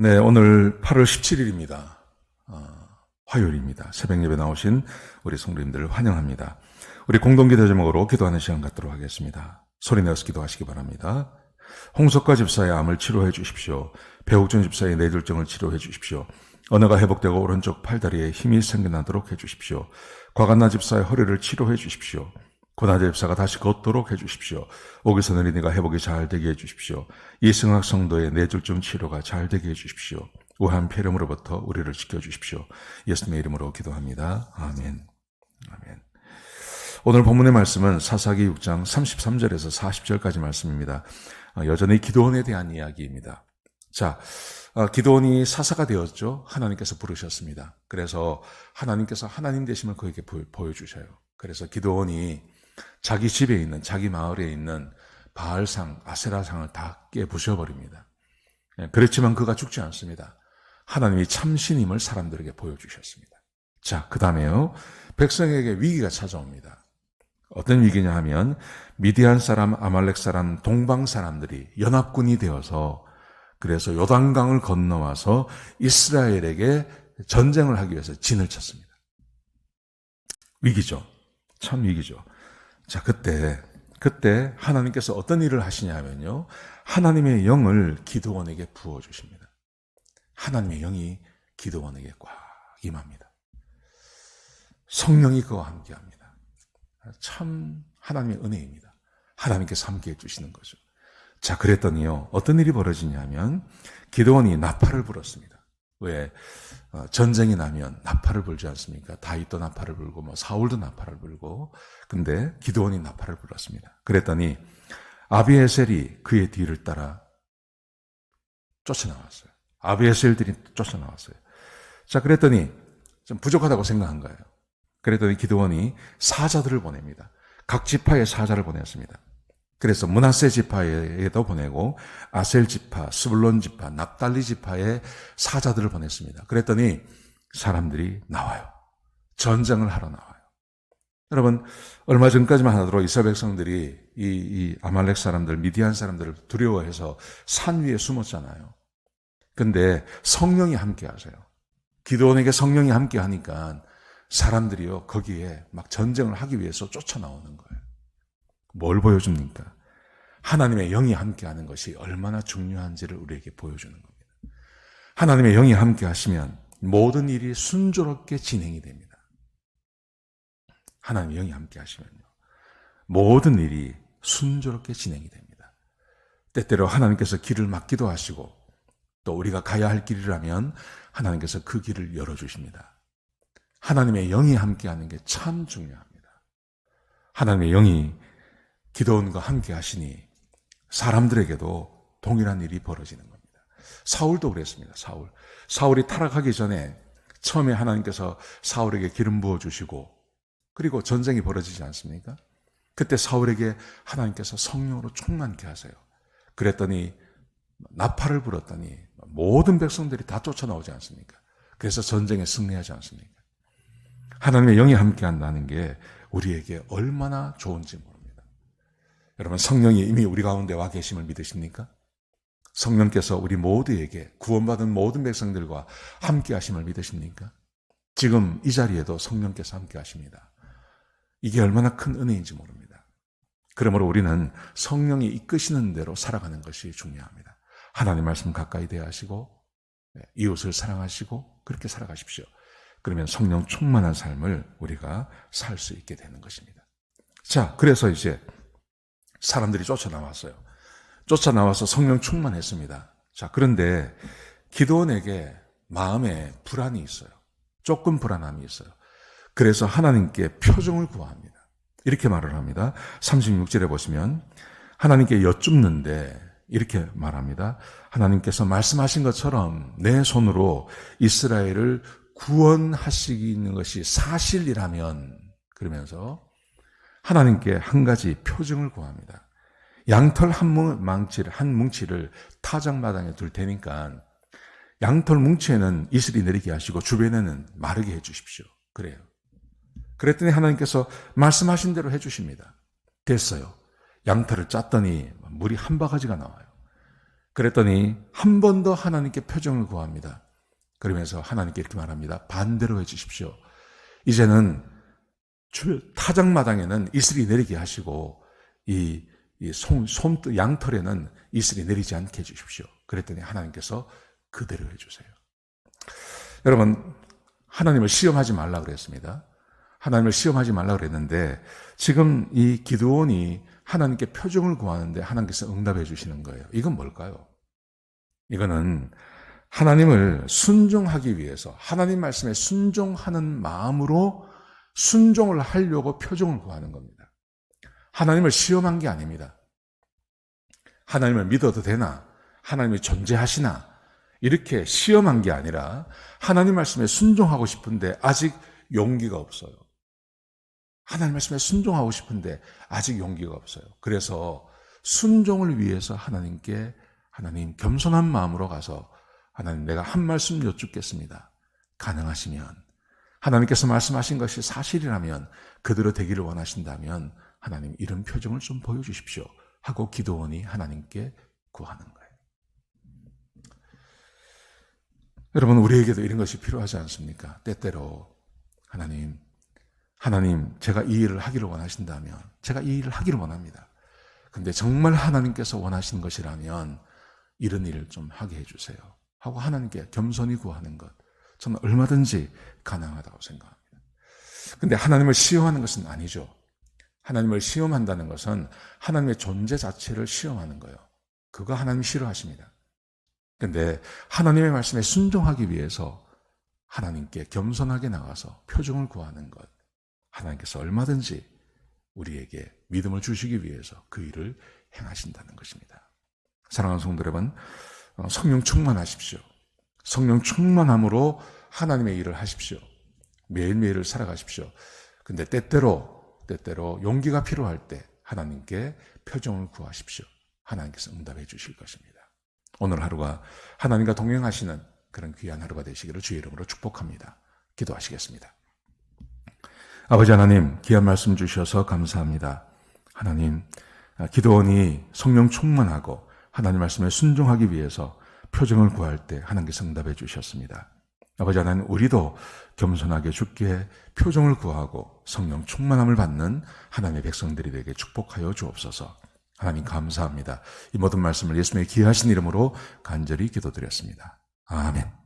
네, 오늘 8월 17일입니다. 화요일입니다. 새벽 예배 나오신 우리 성도님들을 환영합니다. 우리 공동기도 제목으로 기도하는 시간 갖도록 하겠습니다. 소리 내어서 기도하시기 바랍니다. 홍석과 집사의 암을 치료해 주십시오. 배옥준 집사의 뇌졸중을 치료해 주십시오. 언어가 회복되고 오른쪽 팔다리에 힘이 생겨나도록 해 주십시오. 과간나 집사의 허리를 치료해 주십시오. 고나재 집사가 다시 걷도록 해 주십시오. 오기선 어린이가 회복이 잘 되게 해 주십시오. 이승학 성도의 뇌졸중 치료가 잘 되게 해 주십시오. 우한 폐렴으로부터 우리를 지켜주십시오. 예수님의 이름으로 기도합니다. 아멘. 아멘. 오늘 본문의 말씀은 사사기 6장 33절에서 40절까지 말씀입니다. 여전히 기드온에 대한 이야기입니다. 자, 기드온이 사사가 되었죠. 하나님께서 부르셨습니다. 그래서 하나님께서 하나님 되심을 그에게 보여주셔요. 그래서 기드온이 자기 집에 있는, 자기 마을에 있는 바알상, 아세라상을 다 깨부셔버립니다. 그렇지만 그가 죽지 않습니다. 하나님이 참신임을 사람들에게 보여주셨습니다. 자, 그 다음에요. 백성에게 위기가 찾아옵니다. 어떤 위기냐 하면 미디안 사람, 아말렉 사람, 동방 사람들이 연합군이 되어서 그래서 요단강을 건너와서 이스라엘에게 전쟁을 하기 위해서 진을 쳤습니다. 위기죠. 참 위기죠. 자, 그때 하나님께서 어떤 일을 하시냐 하면요. 하나님의 영을 기드온에게 부어주십니다. 하나님의 영이 기드온에게 꽉 임합니다. 성령이 그와 함께합니다. 참 하나님의 은혜입니다. 하나님께서 함께해 주시는 거죠. 자, 그랬더니요. 어떤 일이 벌어지냐면 기드온이 나팔을 불었습니다. 왜 전쟁이 나면 나팔을 불지 않습니까? 다윗도 나팔을 불고 사울도 나팔을 불고, 근데 기드온이 나팔을 불었습니다. 그랬더니 아비에셀이 그의 뒤를 따라 쫓아나왔어요. 아비에셀들이 쫓아나왔어요. 자, 그랬더니 좀 부족하다고 생각한 거예요. 그랬더니 기드온이 사자들을 보냅니다. 각 지파에 사자를 보냈습니다. 그래서 므낫세 지파에도 보내고 아셀 지파, 스불론 지파, 납달리 지파에 사자들을 보냈습니다. 그랬더니 사람들이 나와요. 전쟁을 하러 나와요. 여러분, 얼마 전까지만 하더라도 이스라엘 백성들이 이 아말렉 사람들, 미디안 사람들을 두려워해서 산 위에 숨었잖아요. 근데 성령이 함께 하세요. 기드온에게 성령이 함께 하니까 사람들이요, 거기에 막 전쟁을 하기 위해서 쫓아나오는 거예요. 뭘 보여줍니까? 하나님의 영이 함께하는 것이 얼마나 중요한지를 우리에게 보여주는 겁니다. 하나님의 영이 함께 하시면 모든 일이 순조롭게 진행이 됩니다. 하나님의 영이 함께 하시면요, 모든 일이 순조롭게 진행이 됩니다. 때때로 하나님께서 길을 막기도 하시고 또 우리가 가야 할 길이라면 하나님께서 그 길을 열어주십니다. 하나님의 영이 함께하는 게 참 중요합니다. 하나님의 영이 기드온과 함께 하시니 사람들에게도 동일한 일이 벌어지는 겁니다. 사울도 그랬습니다. 사울이 타락하기 전에 처음에 하나님께서 사울에게 기름 부어주시고 그리고 전쟁이 벌어지지 않습니까? 그때 사울에게 하나님께서 성령으로 충만케 하세요. 그랬더니 나팔을 불었더니 모든 백성들이 다 쫓아나오지 않습니까? 그래서 전쟁에 승리하지 않습니까? 하나님의 영이 함께 한다는 게 우리에게 얼마나 좋은지 모릅니다. 여러분, 성령이 이미 우리 가운데 와 계심을 믿으십니까? 성령께서 우리 모두에게 구원받은 모든 백성들과 함께 하심을 믿으십니까? 지금 이 자리에도 성령께서 함께 하십니다. 이게 얼마나 큰 은혜인지 모릅니다. 그러므로 우리는 성령이 이끄시는 대로 살아가는 것이 중요합니다. 하나님 말씀 가까이 대하시고 이웃을 사랑하시고 그렇게 살아가십시오. 그러면 성령 충만한 삶을 우리가 살 수 있게 되는 것입니다. 자, 그래서 이제 사람들이 쫓아나왔어요. 쫓아나와서 성령 충만했습니다. 자, 그런데 기드온에게 마음에 불안이 있어요. 조금 불안함이 있어요. 그래서 하나님께 표정을 구합니다. 이렇게 말을 합니다. 36절에 보시면 하나님께 여쭙는데 이렇게 말합니다. 하나님께서 말씀하신 것처럼 내 손으로 이스라엘을 구원하시는 것이 사실이라면, 그러면서 하나님께 한 가지 표징을 구합니다. 양털 한 뭉치를 타작마당에 둘 테니까 양털 뭉치에는 이슬이 내리게 하시고 주변에는 마르게 해주십시오. 그래요. 그랬더니 하나님께서 말씀하신 대로 해주십니다. 됐어요. 양털을 짰더니 물이 한 바가지가 나와요. 그랬더니 한 번 더 하나님께 표정을 구합니다. 그러면서 하나님께 이렇게 말합니다. 반대로 해주십시오. 이제는 타작마당에는 이슬이 내리게 하시고 양털에는 이슬이 내리지 않게 해주십시오. 그랬더니 하나님께서 그대로 해주세요. 여러분, 하나님을 시험하지 말라 그랬습니다. 하나님을 시험하지 말라 그랬는데 지금 이 기드온이 하나님께 표정을 구하는데 하나님께서 응답해 주시는 거예요. 이건 뭘까요? 이거는 하나님을 순종하기 위해서 하나님 말씀에 순종하는 마음으로 순종을 하려고 표정을 구하는 겁니다. 하나님을 시험한 게 아닙니다. 하나님을 믿어도 되나? 하나님이 존재하시나? 이렇게 시험한 게 아니라 하나님 말씀에 순종하고 싶은데 아직 용기가 없어요. 하나님 말씀에 순종하고 싶은데 아직 용기가 없어요. 그래서 순종을 위해서 하나님께 하나님 겸손한 마음으로 가서 하나님 내가 한 말씀 여쭙겠습니다. 가능하시면 하나님께서 말씀하신 것이 사실이라면 그대로 되기를 원하신다면 하나님 이런 표정을 좀 보여주십시오 하고 기드온이 하나님께 구하는 거예요. 여러분 우리에게도 이런 것이 필요하지 않습니까? 때때로 하나님 제가 이 일을 하기를 원하신다면 제가 이 일을 하기를 원합니다. 근데 정말 하나님께서 원하시는 것이라면 이런 일을 좀 하게 해주세요 하고 하나님께 겸손히 구하는 것 저는 얼마든지 가능하다고 생각합니다. 근데 하나님을 시험하는 것은 아니죠. 하나님을 시험한다는 것은 하나님의 존재 자체를 시험하는 거예요. 그거 하나님 싫어하십니다. 근데 하나님의 말씀에 순종하기 위해서 하나님께 겸손하게 나가서 표정을 구하는 것 하나님께서 얼마든지 우리에게 믿음을 주시기 위해서 그 일을 행하신다는 것입니다. 사랑하는 성도 여러분, 성령 충만하십시오. 성령 충만함으로 하나님의 일을 하십시오. 매일매일을 살아가십시오. 근데 때때로 용기가 필요할 때 하나님께 표정을 구하십시오. 하나님께서 응답해 주실 것입니다. 오늘 하루가 하나님과 동행하시는 그런 귀한 하루가 되시기를 주의 이름으로 축복합니다. 기도하시겠습니다. 아버지 하나님, 귀한 말씀 주셔서 감사합니다. 하나님, 기드온이 성령 충만하고 하나님 말씀에 순종하기 위해서 표정을 구할 때 하나님께서 응답해 주셨습니다. 아버지 하나님, 우리도 겸손하게 주께 표정을 구하고 성령 충만함을 받는 하나님의 백성들이 되게 축복하여 주옵소서. 하나님 감사합니다. 이 모든 말씀을 예수님의 귀하신 이름으로 간절히 기도드렸습니다. 아멘.